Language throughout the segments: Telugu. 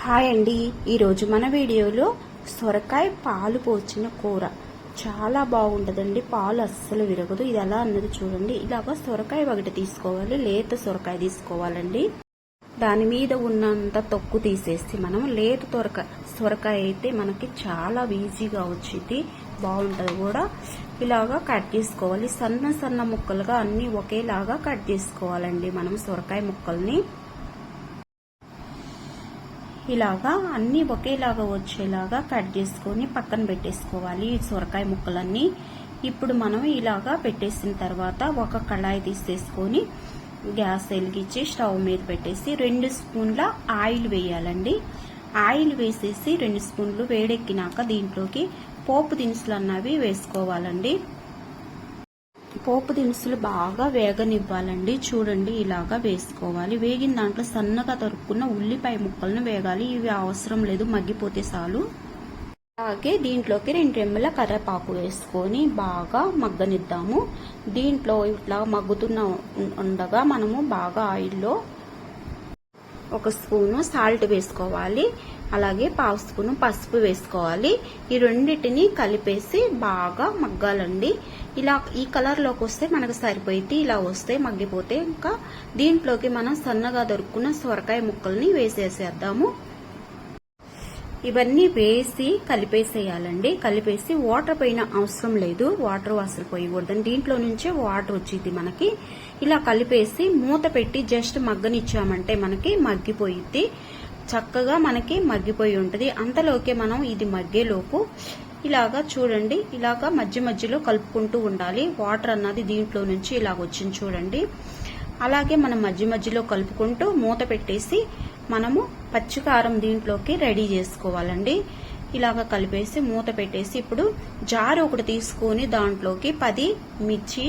హాయ్ అండి, ఈరోజు మన వీడియోలో సొరకాయ పాలు పోసిన కూర చాలా బాగుంటుందండి. పాలు అస్సలు విరగదు. ఇది ఎలా అన్నది చూడండి. ఇలాగా సొరకాయ ఒకటి తీసుకోవాలి, లేత సొరకాయ తీసుకోవాలండి. దాని మీద ఉన్నంత తొక్కు తీసేసి మనం లేత సొరకాయ అయితే మనకి చాలా ఈజీగా వచ్చింది, బాగుంటుంది కూడా. ఇలాగా కట్ చేసుకోవాలి, సన్న సన్న ముక్కలుగా అన్ని ఒకేలాగా కట్ చేసుకోవాలండి. మనం సొరకాయ ముక్కల్ని ఇలాగా అన్ని ఒకేలాగా వచ్చేలాగా కట్ చేసుకొని పక్కన పెట్టేసుకోవాలి ఈ సొరకాయ ముక్కలన్నీ. ఇప్పుడు మనం ఇలాగా పెట్టేసిన తర్వాత ఒక కళాయి తీసేసుకొని గ్యాస్ వెలిగించి స్టవ్ మీద పెట్టేసి 2 స్పూన్ల ఆయిల్ వేయాలండి. ఆయిల్ వేసేసి 2 స్పూన్లు వేడెక్కినాక దీంట్లోకి పోపు దినుసులు అన్నవి వేసుకోవాలండి. పోపు దినుసులు బాగా వేగనివ్వాలండి. చూడండి, ఇలాగా వేసుకోవాలి. వేగిన దాంట్లో సన్నగా తరుక్కున్న ఉల్లిపాయ ముక్కలను వేగాలి. ఇవి అవసరం లేదు, మగ్గిపోతే చాలు. అలాగే దీంట్లోకి 2 రెమ్మల కరివేపాకు వేసుకొని బాగా మగ్గనిద్దాము. దీంట్లో ఇట్లా మగ్గుతున్న ఉండగా మనము బాగా ఆయిల్లో 1 స్పూను సాల్ట్ వేసుకోవాలి. అలాగే 1/2 స్పూను పసుపు వేసుకోవాలి. ఈ రెండింటిని కలిపేసి బాగా మగ్గాలండి. ఇలా ఈ కలర్ లోకి వస్తే మనకు సరిపోయింది. ఇలా వస్తే మగ్గిపోతే ఇంకా దీంట్లోకి మనం సన్నగా దొరుకున్న సొరకాయ ముక్కల్ని వేసేసేద్దాము. ఇవన్నీ వేసి కలిపేసేయాలండి. కలిపేసి వాటర్ పైన అవసరం లేదు, వాటర్ అసలు పోయకూడదండి. దీంట్లో నుంచే వాటర్ వచ్చింది మనకి. ఇలా కలిపేసి మూత పెట్టి జస్ట్ మగ్గనిచ్చామంటే మనకి మగ్గిపోయిద్ది, చక్కగా మనకి మగ్గిపోయి ఉంటుంది. అంతలోకే మనం ఇది మగ్గేలోపు ఇలాగా చూడండి, ఇలాగా మధ్య మధ్యలో కలుపుకుంటూ ఉండాలి. వాటర్ అన్నది దీంట్లో నుంచి ఇలాగ వచ్చింది చూడండి. అలాగే మనం మధ్య మధ్యలో కలుపుకుంటూ మూత పెట్టేసి మనము పచ్చికారం దీంట్లోకి రెడీ చేసుకోవాలండి. ఇలాగా కలిపేసి మూత పెట్టేసి ఇప్పుడు జారు ఒకటి తీసుకొని దాంట్లోకి 10 మిర్చి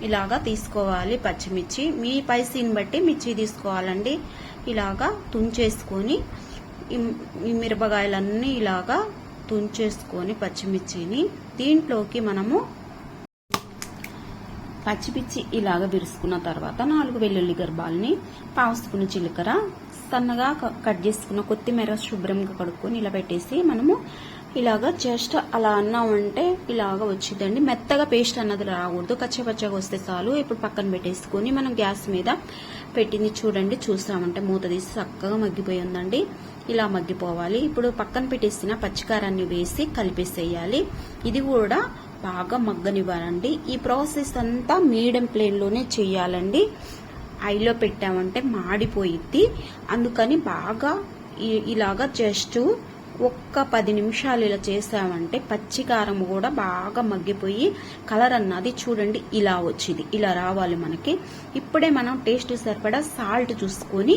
ఇలాగా తీసుకోవాలి. పచ్చిమిర్చి మీ స్పైసీని బట్టి మిర్చి తీసుకోవాలండి. ఇలాగా తుంచేసుకొని ఈ మిరపకాయలన్నీ ఇలాగా తుంచేసుకొని పచ్చిమిర్చిని దీంట్లోకి మనము పచ్చిమిర్చి ఇలాగ విరుసుకున్న తర్వాత 4 వెల్లుల్లి గర్భాలని, 1/2 స్పూను జీలకర్ర, సన్నగా కట్ చేసుకున్న కొత్తిమీర శుభ్రంగా కడుక్కొని ఇలా పెట్టేసి మనము ఇలాగా జస్ట్ అలా అన్నామంటే ఇలాగ వచ్చిందండి. మెత్తగా పేస్ట్ అన్నది రాకూడదు, కచ్చపచ్చగా వస్తే చాలు. ఇప్పుడు పక్కన పెట్టేసుకొని మనం గ్యాస్ మీద పెట్టింది చూడండి. చూసామంటే మూత తీసి చక్కగా మగ్గిపోయి ఉందండి. ఇలా మగ్గిపోవాలి. ఇప్పుడు పక్కన పెట్టేసిన పచ్చికారాన్ని వేసి కలిపేసేయాలి. ఇది కూడా బాగా మగ్గనివ్వాలండి. ఈ ప్రాసెస్ అంతా మీడియం ఫ్లేమ్లోనే చేయాలండి. హైలో పెట్టామంటే మాడిపోయిద్ది. అందుకని బాగా ఇలాగా జస్ట్ ఒక్క 10 నిమిషాలు ఇలా చేసామంటే పచ్చికారం కూడా బాగా మగ్గిపోయి కలర్ అన్నది చూడండి ఇలా వచ్చింది. ఇలా రావాలి మనకి. ఇప్పుడే మనం టేస్ట్ సరిపడా సాల్ట్ చూసుకొని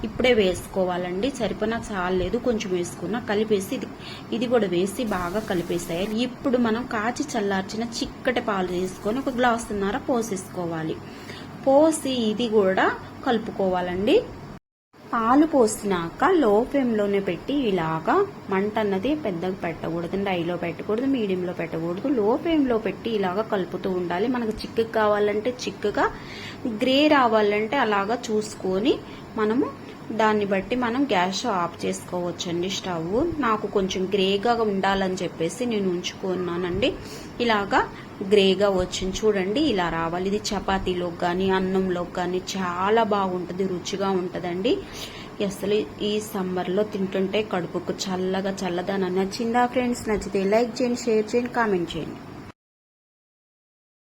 ఇప్పుడే వేసుకోవాలండి. సరిపడా చాలేదు, కొంచెం వేసుకున్నా. కలిపేసి ఇది కూడా వేసి బాగా కలిపేసేయాలి. ఇప్పుడు మనం కాచి చల్లార్చిన చిక్కటి పాలు తీసుకొని 1 గ్లాసున్నర పోసేసుకోవాలి. పోసి ఇది కూడా కలుపుకోవాలండి. పాలు పోసినాక లో ఫ్లేమ్లోనే పెట్టి ఇలాగా మంట అన్నది పెద్దగా పెట్టకూడదండి. హైలో పెట్టకూడదు, మీడియంలో పెట్టకూడదు. లో ఫ్లేమ్లో పెట్టి ఇలాగా కలుపుతూ ఉండాలి. మనకు చిక్కగా కావాలంటే చిక్కగా, గ్రే రావాలంటే అలాగా చూసుకొని మనము దాన్ని బట్టి మనం గ్యాస్ ఆఫ్ చేసుకోవచ్చండి స్టవ్. నాకు కొంచెం గ్రేగా ఉండాలని చెప్పేసి నేను ఉంచుకున్నానండి. ఇలాగా గ్రేగా వచ్చింది చూడండి, ఇలా రావాలి. ఇది చపాతీలోకి కానీ అన్నంలోకి కానీ చాలా బాగుంటుంది, రుచిగా ఉంటుందండి. అసలు ఈ సమ్మర్లో తింటుంటే కడుపుకు చల్లగా చల్లదనం. నచ్చిందా ఫ్రెండ్స్? నచ్చితే లైక్ చేయండి, షేర్ చేయండి, కామెంట్ చేయండి.